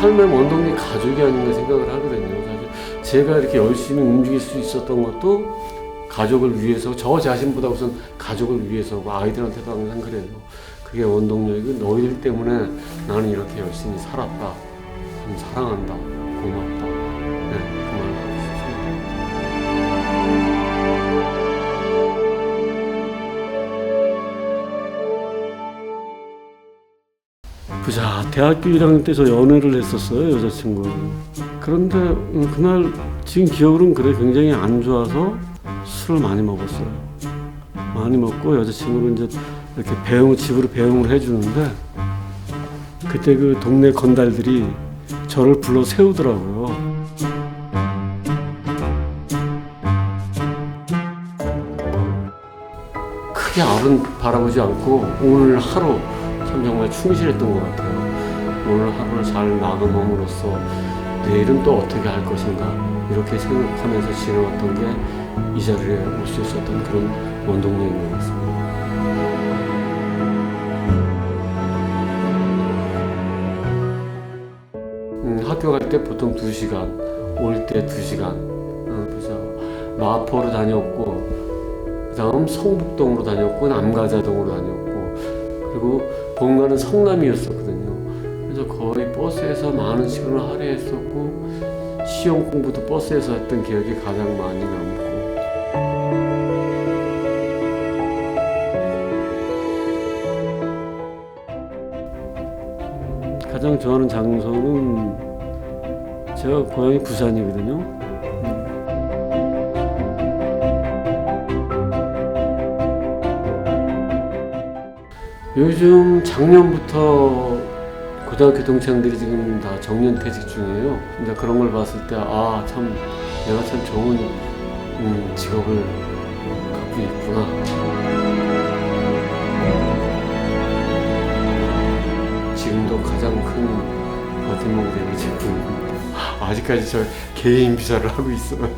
삶의 원동력이 가족이 아닌가 생각을 하거든요. 사실 제가 이렇게 열심히 움직일 수 있었던 것도 가족을 위해서, 저 자신보다 우선 가족을 위해서고 아이들한테도 항상 그래요. 그게 원동력이고 너희들 때문에 나는 이렇게 열심히 살았다. 참 사랑한다. 고맙다. 네, 그 말을 하고 싶습니다. 보자, 대학교 1학년 때 저 연애를 했었어요, 여자친구. 그런데 그날 지금 기억으로는 그래, 굉장히 안 좋아서 술을 많이 먹었어요. 많이 먹고 여자친구를 이제 이렇게 집으로 배웅을 해주는데 그때 그 동네 건달들이 저를 불러 세우더라고요. 크게 앞은 바라보지 않고 오늘 하루 참 정말 충실했던 것 같아요. 오늘 하루를 잘 마감함으로써 내일은 또 어떻게 할 것인가 이렇게 생각하면서 지내왔던 게 이 자리에 올 수 있었던 그런 원동력인 것 같습니다. 학교 갈 때 보통 2시간, 올 때 2시간. 그래서 마포로 다녔고, 그 다음 성북동으로 다녔고, 남가자동으로 다녔고, 그리고 본가는 성남이었었거든요. 그래서 거의 버스에서 많은 시간을 할애했었고, 시험 공부도 버스에서 했던 기억이 가장 많이 남고, 가장 좋아하는 장소는 제가 고향이 부산이거든요. 요즘 작년부터 고등학교 동창들이 지금 다 정년퇴직 중이에요. 근데 그런 걸 봤을 때 참 내가 참 좋은 직업을 갖고 있구나. 지금도 가장 큰 버팀목이 제품입니다. 아직까지 저 개인 비자를 하고 있어요.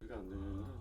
이게 안 되는데.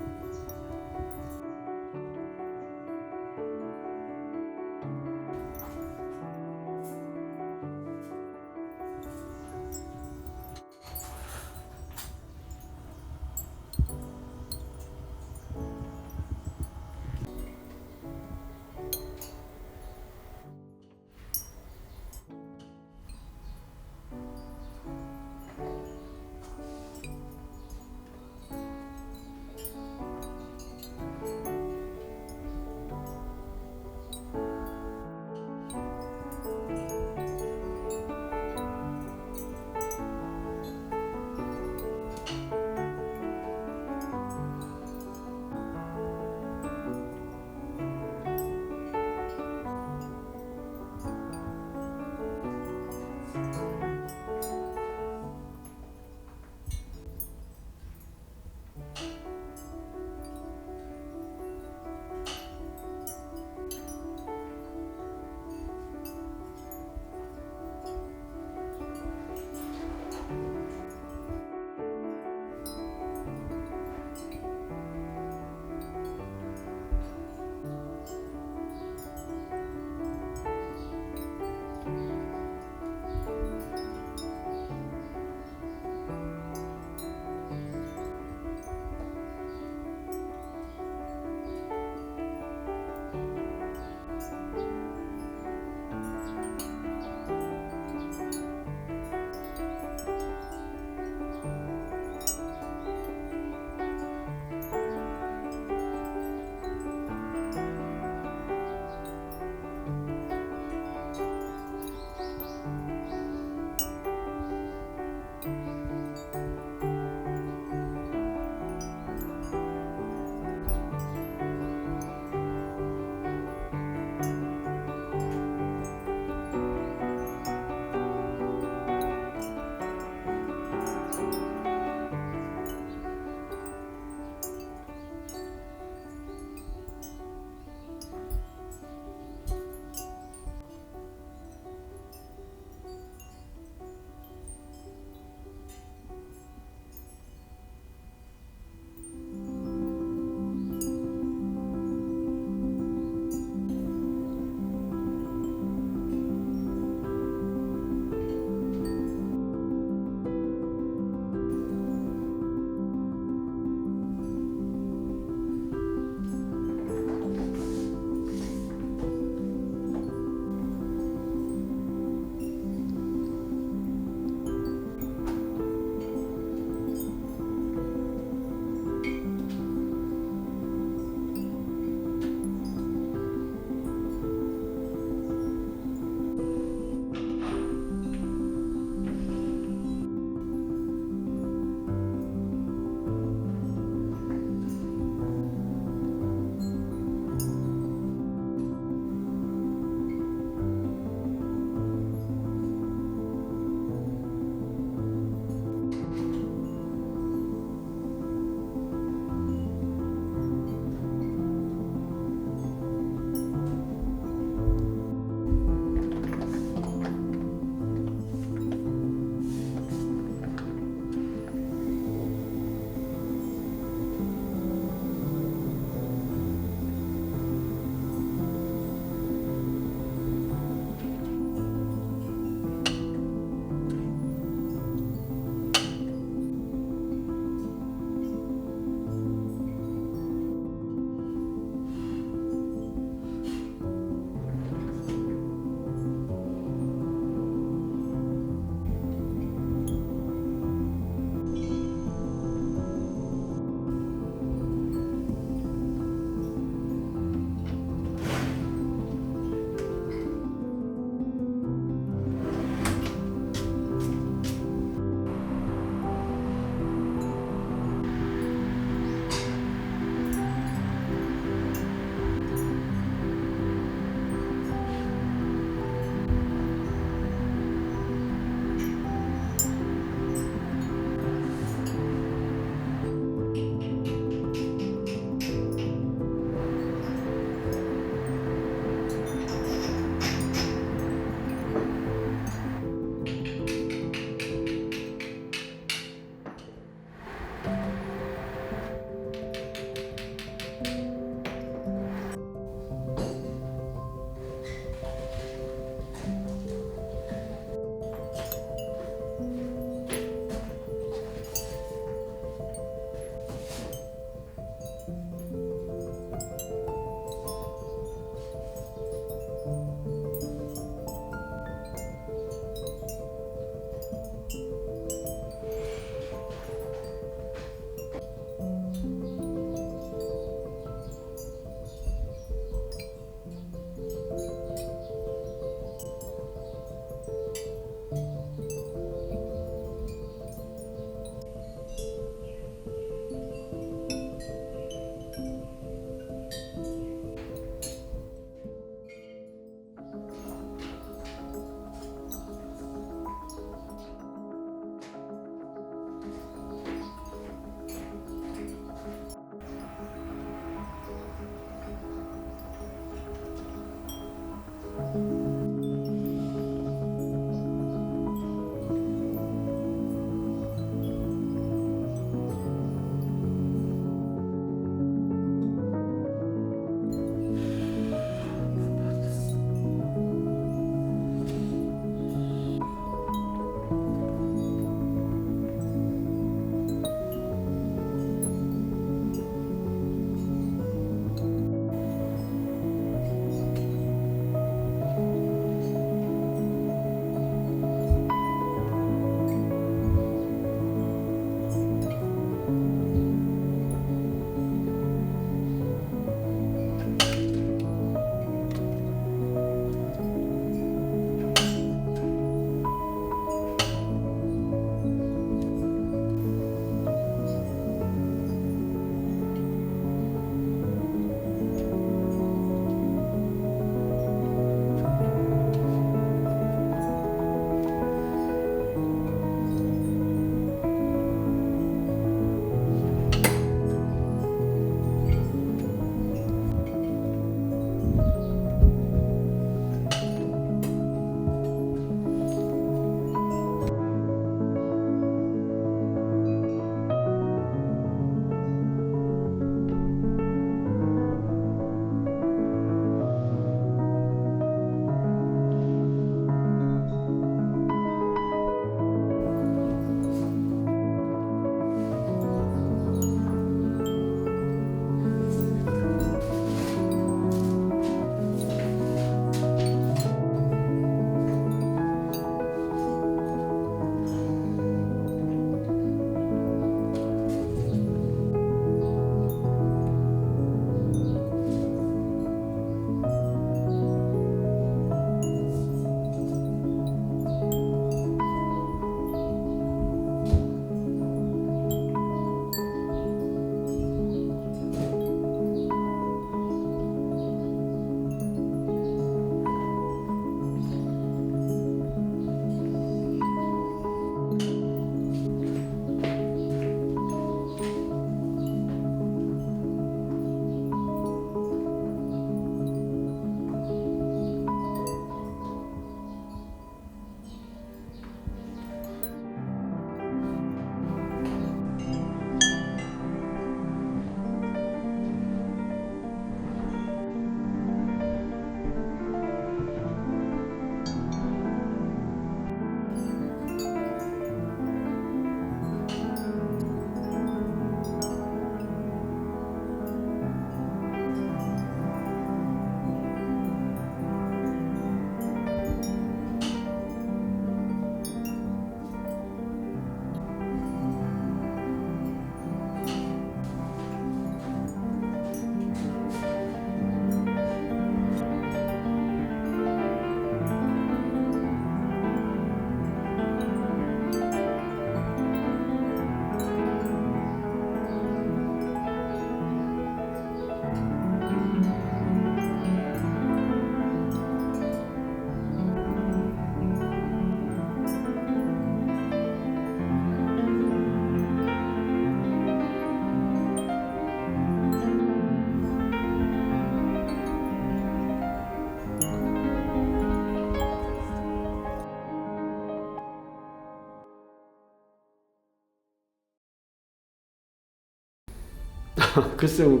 글쎄요,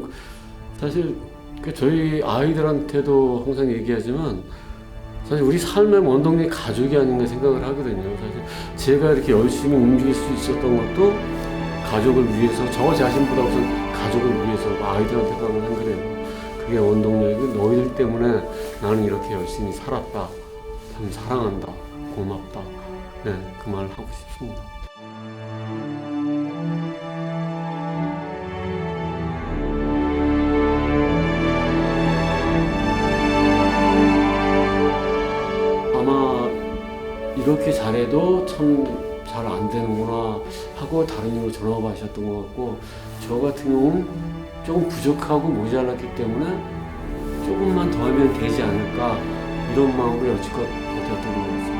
사실 저희 아이들한테도 항상 얘기하지만 사실 우리 삶의 원동력이 가족이 아닌가 생각을 하거든요. 사실 제가 이렇게 열심히 움직일 수 있었던 것도 가족을 위해서, 저 자신보다 우선 가족을 위해서, 아이들한테도 항상 그래요. 그게 원동력이 너희들 때문에 나는 이렇게 열심히 살았다. 참 사랑한다. 고맙다. 네, 그 말을 하고 싶습니다. 아마 이렇게 잘해도 참 잘 안 되는구나 하고 다른 일로 전화 받으셨던 것 같고, 저 같은 경우는 조금 부족하고 모자랐기 때문에 조금만 더 하면 되지 않을까 이런 마음으로 여지껏 버텼던 것 같습니다.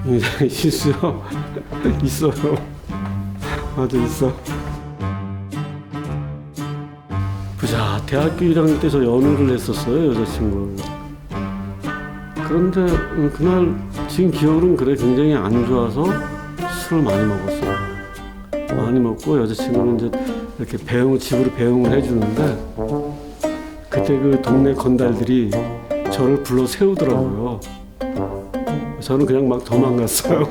인생에 실수요? 있어요. 아주 있어. 보자, 대학교 1학년 때 저 연애를 했었어요, 여자친구를. 그런데 그날 지금 기억은 그래, 굉장히 안 좋아서 술을 많이 먹었어요. 많이 먹고 여자친구는 이제 이렇게 집으로 배웅을 해주는데, 그때 그 동네 건달들이 저를 불러 세우더라고요. 저는 그냥 막 도망갔어요.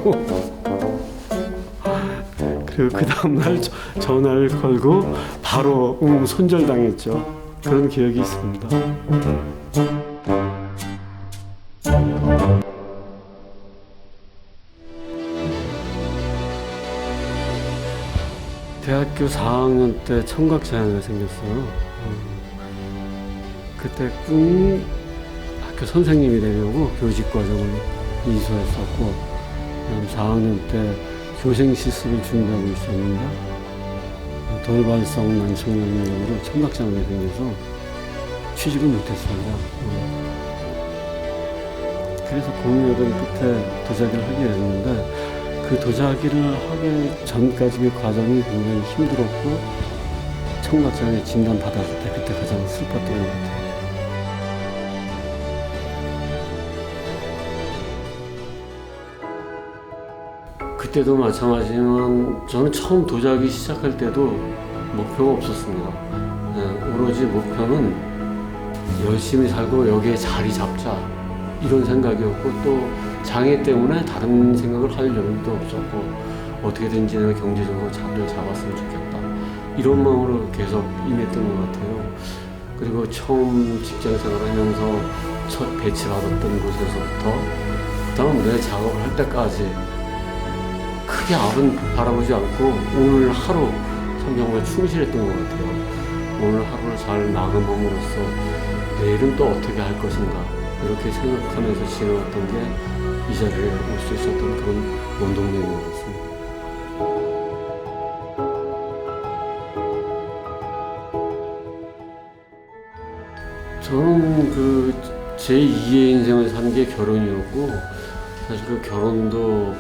그리고 그 다음날 전화를 걸고 바로 손절당했죠. 그런 기억이 있습니다. 대학교 4학년 때 청각장애가 생겼어요. 그때 학교 선생님이 되려고 교직과정을 이수했었고, 4학년 때 교생 실습을 준비하고 있었는데 돌발성 난청염으로 청각장애가 생겨서 취직을 못했습니다. 그래서 고민하던 끝에 도자기를 하게 됐는데, 그 도자기를 하기 전까지 그 과정이 굉장히 힘들었고, 청각장애 진단 받았을 때 그때 가장 슬펐던 것 같아요. 그때도 마찬가지지만 저는 처음 도자기 시작할 때도 목표가 없었습니다. 오로지 목표는 열심히 살고 여기에 자리 잡자 이런 생각이었고, 또 장애 때문에 다른 생각을 할 여유도 없었고, 어떻게든지 내가 경제적으로 자리를 잡았으면 좋겠다 이런 마음으로 계속 임했던 것 같아요. 그리고 처음 직장 생활하면서 첫 배치받았던 곳에서부터 그다음 내 작업을 할 때까지 크게 앞은 바라보지 않고 오늘 하루 참 정말 충실했던 것 같아요. 오늘 하루를 잘 마감함으로써 내일은 또 어떻게 할 것인가 이렇게 생각하면서 지내왔던 게 이 자리에 올 수 있었던 그런 원동력인 것 같습니다. 저는 제2의 인생을 산 게 결혼이었고, 사실 그 결혼도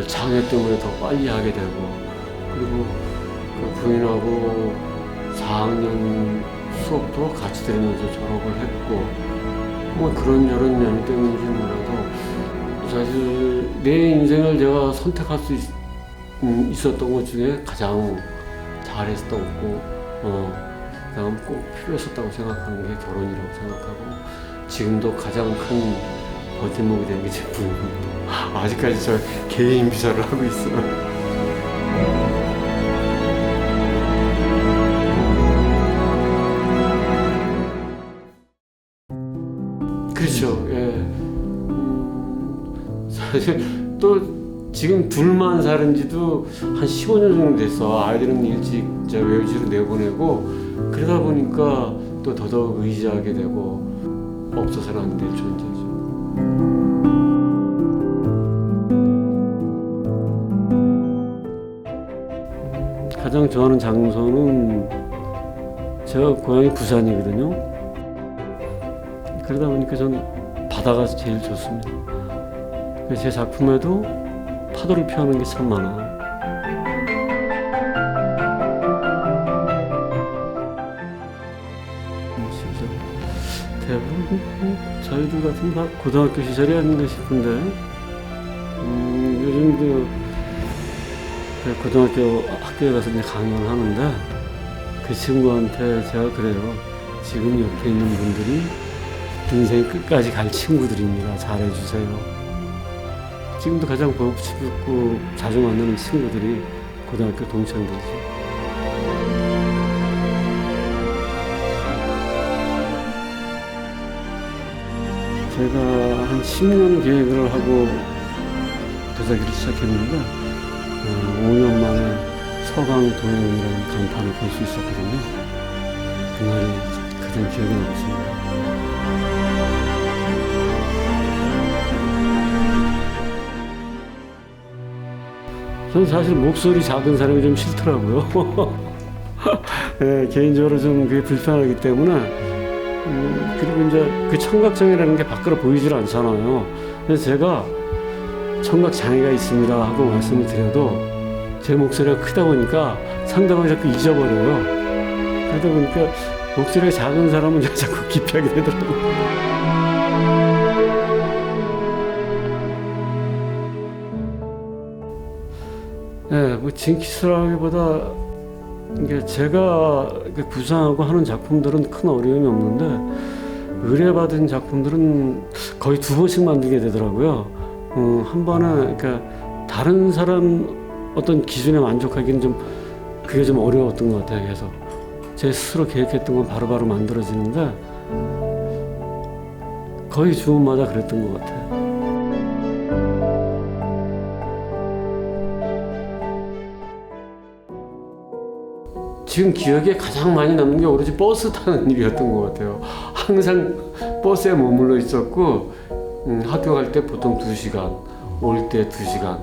장애 때문에 더 빨리 하게 되고, 그리고 그 부인하고 4학년 수업도 같이 들으면서 졸업을 했고, 뭐 그런저런 면 때문인지 몰라도 사실 내 인생을 제가 선택할 수 있었던 것 중에 가장 잘했었고, 그다음 꼭 필요했었다고 생각하는 게 결혼이라고 생각하고, 지금도 가장 큰 버팀목이 되는 게 제 부인입니다. 아직까지 저 개인 비자를 하고 있어요. 그렇죠. 예. 사실 또 지금 둘만 사는 지도 한 15년 정도 됐어. 아이들은 일찍 외지로 내보내고, 그러다 보니까 또 더더욱 의지하게 되고 없어서는 안 될 존재죠. 가장 좋아하는 장소는, 제가 고향이 부산이거든요. 그러다 보니까 저는 바다가 제일 좋습니다. 제 작품에도 파도를 피하는 게 참 많아요. 대부분 저희들 같은 다 고등학교 시절이 아닌가 싶은데, 지금 그 고등학교 학교에 가서 이제 강연을 하는데 그 친구한테 제가 그래요. 지금 옆에 있는 분들이 인생 끝까지 갈 친구들입니다. 잘해주세요. 지금도 가장 보고 싶고 자주 만나는 친구들이 고등학교 동창들이죠. 제가 한 10년 계획을 하고 도자기를 시작했는데 5년 만에 서강동행이라는 간판을 볼 수 있었거든요. 그날이 가장 기억에 남습니다. 저는 사실 목소리 작은 사람이 좀 싫더라고요. 네, 개인적으로 좀 그게 불편하기 때문에 그리고 이제 그 청각장애라는 게 밖으로 보이질 않잖아요. 그래서 제가 청각장애가 있습니다 하고 말씀을 드려도 제 목소리가 크다 보니까 상대방이 자꾸 잊어버려요. 그러다 보니까 목소리가 작은 사람은 자꾸 기피하게 되더라고요. 네, 뭐 징키스라기보다 이게 제가 구상하고 하는 작품들은 큰 어려움이 없는데 의뢰받은 작품들은 거의 2번씩 만들게 되더라고요. 한 번에 그러니까 다른 사람 어떤 기준에 만족하기는 좀 그게 좀 어려웠던 것 같아요. 그래서 제 스스로 계획했던 건 바로바로 만들어지는데 거의 주문마다 그랬던 것 같아요. 지금 기억에 가장 많이 남는 게 오로지 버스 타는 일이었던 것 같아요. 항상 버스에 머물러 있었고 학교 갈 때 보통 2시간, 올 때 2시간.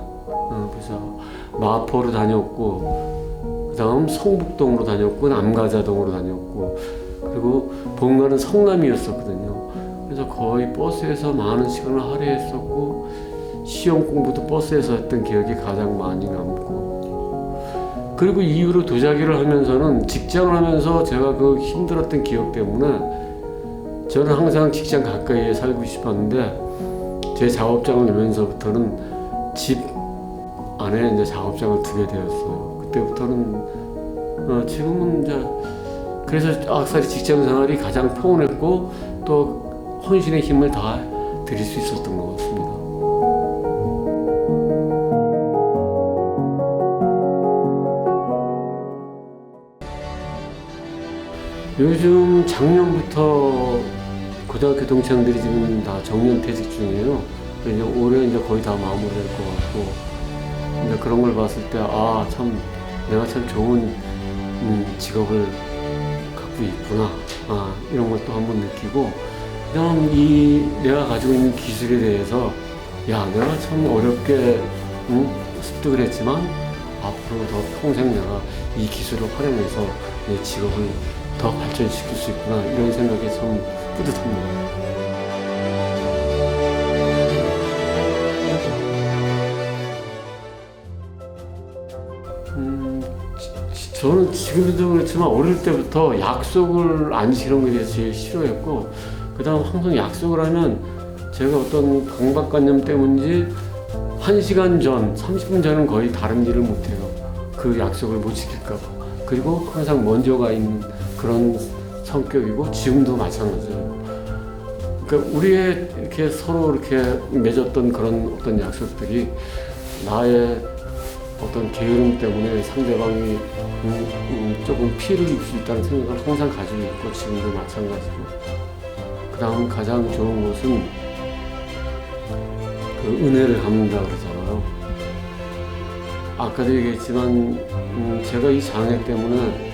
그래서 마포로 다녔고 그 다음 성북동으로 다녔고 남가자동으로 다녔고 그리고 본가는 성남이었었거든요. 그래서 거의 버스에서 많은 시간을 할애했었고 시험 공부도 버스에서 했던 기억이 가장 많이 남고 그리고 이후로 도자기를 하면서는 직장을 하면서 제가 그 힘들었던 기억 때문에 저는 항상 직장 가까이에 살고 싶었는데 제 작업장을 내면서부터는 집 안에 이제 작업장을 두게 되었어요. 그때부터는 지금은 이제 그래서 악살이 직장 생활이 가장 평온했고 또 혼신의 힘을 다 드릴 수 있었던 것 같습니다. 요즘 작년부터 고등학교 동창들이 지금 다 정년퇴직 중이에요. 이제 올해 이제 거의 다 마무리될 것 같고, 근데 그런 걸 봤을 때, 아, 참, 내가 참 좋은 직업을 갖고 있구나. 아, 이런 것도 한번 느끼고, 그다음 내가 가지고 있는 기술에 대해서, 야, 내가 참 어렵게 습득을 했지만, 앞으로 더 평생 내가 이 기술을 활용해서 내 직업을 더 발전시킬 수 있구나 이런 생각이 참 뿌듯합니다. 저는 지금도 그렇지만 어릴 때부터 약속을 안 지키는 게 제일 싫어했고 그 다음 항상 약속을 하면 제가 어떤 강박관념 때문인지 1시간 전, 30분 전은 거의 다른 일을 못해요. 그 약속을 못 지킬까 봐. 그리고 항상 먼저 가 있는 그런 성격이고 지금도 마찬가지예요. 그러니까 우리의 이렇게 서로 이렇게 맺었던 그런 어떤 약속들이 나의 어떤 게으름 때문에 상대방이 조금 피해를 입을 수 있다는 생각을 항상 가지고 있고 지금도 마찬가지고 그 다음 가장 좋은 것은 그 은혜를 갚는다 그러잖아요. 아까도 얘기했지만 제가 이 장애 때문에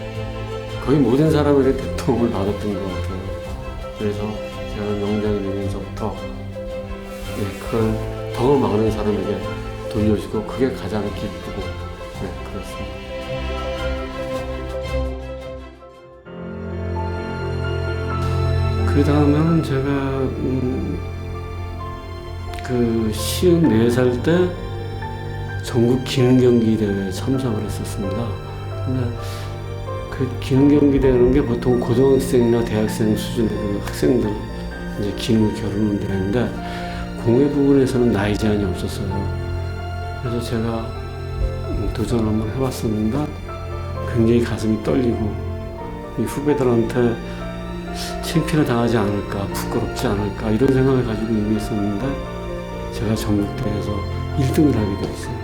거의 모든 사람에게 도움을 받았던 것 같아요. 그래서 제가 명장이 되면서부터 그걸 더 많은 사람에게 돌려주고 그게 가장 기쁘고 그렇습니다. 그 다음에는 제가 그 54살 때 전국 기능경기 대회에 참석을 했었습니다. 근데 그 기능경기 대회라는 게 보통 고등학생이나 대학생 수준의 그 학생들 이제 기능을 겨루는 대회인데 공회 부분에서는 나이 제한이 없었어요. 그래서 제가 도전을 한번 해봤었는데 굉장히 가슴이 떨리고 이 후배들한테 창피를 당하지 않을까, 부끄럽지 않을까 이런 생각을 가지고 임했었는데 제가 전국대회에서 1등을 하게 됐어요.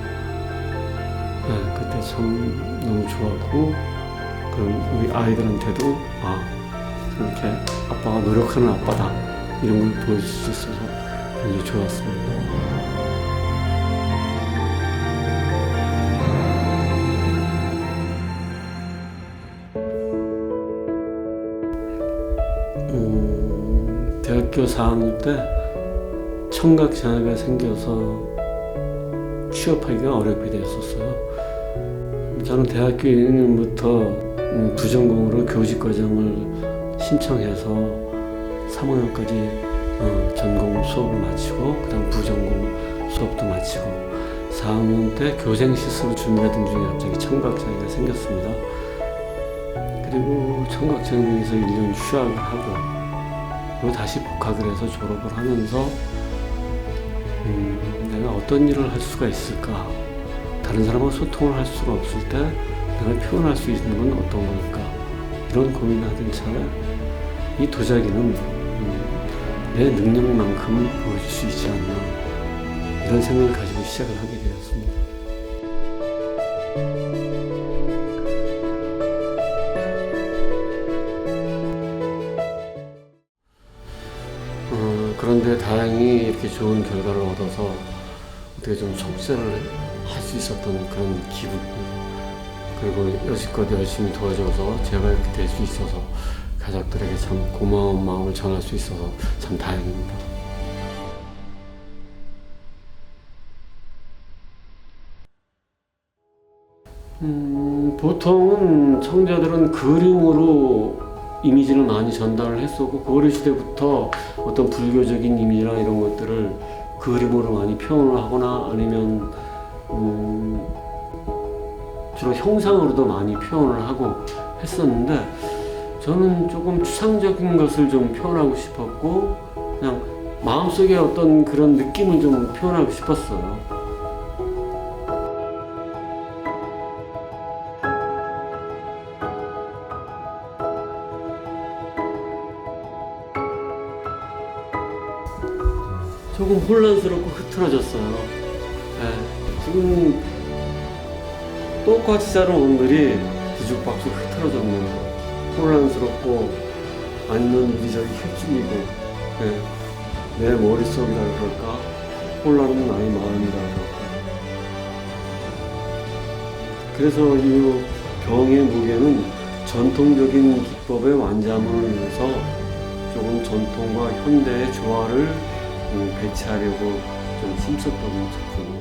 네, 그때 참 너무 좋았고, 그럼 우리 아이들한테도 이렇게 아빠가 노력하는 아빠다 이런 걸 보여줄 수 있어서 굉장히 좋았습니다. 대학교 4학년 때 청각장애가 생겨서 취업하기가 어렵게 되었었어요. 저는 대학교 1학년부터 부전공으로 교직과정을 신청해서 3학년까지 전공 수업을 마치고 그다음 부전공 수업도 마치고 4학년 때 교생 실습을 준비하던 중에 갑자기 청각장애가 생겼습니다. 그리고 청각장애에서 1년 휴학을 하고 그리고 다시 복학을 해서 졸업을 하면서 내가 어떤 일을 할 수가 있을까? 다른 사람과 소통을 할 수가 없을 때 내가 표현할 수 있는 건 어떤 걸까? 이런 고민을 하던 차에 이 도자기는 내 능력만큼 보여줄 수 있지 않나 이런 생각을 가지고 시작을 하게 되었습니다. 그런데 다행히 이렇게 좋은 결과를 얻어서 어떻게 좀 속세를 할 수 있었던 그런 기분, 그리고 여지껏 열심히 도와줘서 제가 이렇게 될 수 있어서 가족들에게 참 고마운 마음을 전할 수 있어서 참 다행입니다. 보통은 청자들은 그림으로 이미지를 많이 전달을 했었고 고려시대부터 어떤 불교적인 이미지나 이런 것들을 그림으로 많이 표현을 하거나 아니면 주로 형상으로도 많이 표현을 하고 했었는데 저는 조금 추상적인 것을 좀 표현하고 싶었고 그냥 마음속에 어떤 그런 느낌을 좀 표현하고 싶었어요. 조금 혼란스럽고 흐트러졌어요. 네, 지금 똑같이 자른 원들이 뒤죽박죽 흐트러졌네요. 혼란스럽고 아니면 이리저리 휩쓸리고 내 머릿속이라 그럴까? 혼란은 나의 마음이라 그럴까? 그래서 이 병의 무게는 전통적인 기법의 완자문을 위해서 조금 전통과 현대의 조화를 배치하려고 좀 힘썼던 작품입니다.